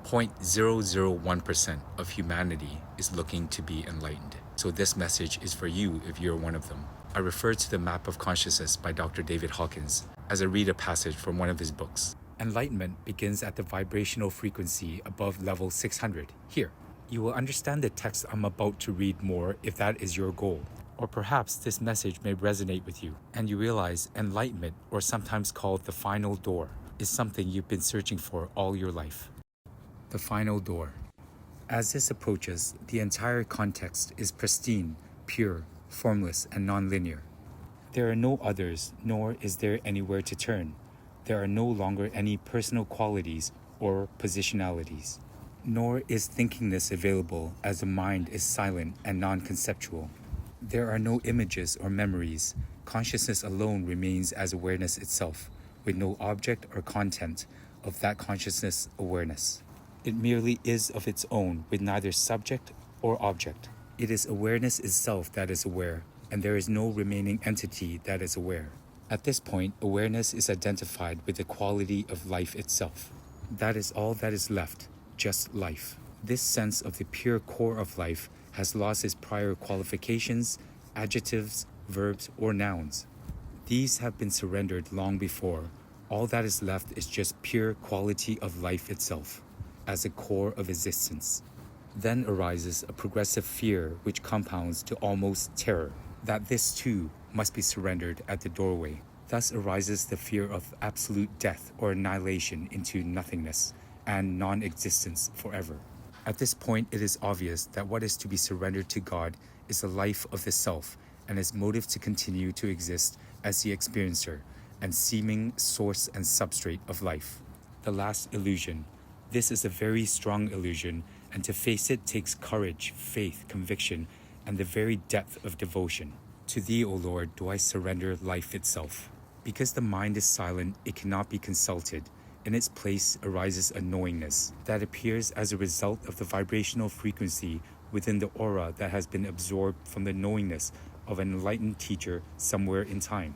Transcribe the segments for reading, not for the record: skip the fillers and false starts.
0.001% of humanity is looking to be enlightened. So this message is for you if you're one of them. I refer to the Map of Consciousness by Dr. David Hawkins as I read a passage from one of his books. Enlightenment begins at the vibrational frequency above level 600. Here, you will understand the text I'm about to read more if that is your goal. Or perhaps this message may resonate with you, and you realize enlightenment, or sometimes called the final door, is something you've been searching for all your life. The final door. As this approaches, the entire context is pristine, pure, formless, and non-linear. There are no others, nor is there anywhere to turn. There are no longer any personal qualities or positionalities. Nor is thinkingness available, as the mind is silent and non-conceptual. There are no images or memories. Consciousness alone remains as awareness itself, with no object or content of that consciousness awareness. It merely is of its own, with neither subject or object. It is awareness itself that is aware, and there is no remaining entity that is aware. At this point, awareness is identified with the quality of life itself. That is all that is left, just life. This sense of the pure core of life has lost its prior qualifications, adjectives, verbs, or nouns. These have been surrendered long before. All that is left is just pure quality of life itself, as the core of existence. Then arises a progressive fear which compounds to almost terror, that this too must be surrendered at the doorway. Thus arises the fear of absolute death or annihilation into nothingness and non-existence forever. At this point, it is obvious that what is to be surrendered to God is the life of the self and its motive to continue to exist as the experiencer and seeming source and substrate of life. The last illusion. This is a very strong illusion, and to face it takes courage, faith, conviction, and the very depth of devotion. To Thee, O Lord, do I surrender life itself. Because the mind is silent, it cannot be consulted. In its place arises a knowingness that appears as a result of the vibrational frequency within the aura that has been absorbed from the knowingness of an enlightened teacher somewhere in time.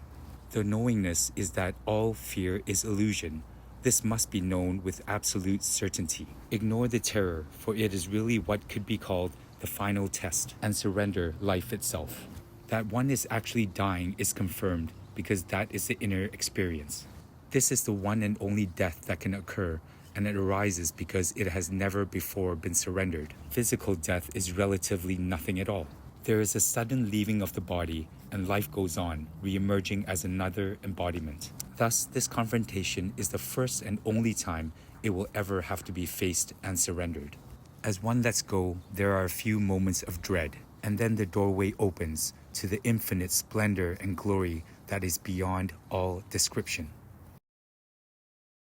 The knowingness is that all fear is illusion. This must be known with absolute certainty. Ignore the terror, for it is really what could be called the final test, and surrender life itself. That one is actually dying is confirmed because that is the inner experience. This is the one and only death that can occur, and it arises because it has never before been surrendered. Physical death is relatively nothing at all. There is a sudden leaving of the body, and life goes on, re-emerging as another embodiment. Thus, this confrontation is the first and only time it will ever have to be faced and surrendered. As one lets go, there are a few moments of dread, and then the doorway opens to the infinite splendor and glory that is beyond all description.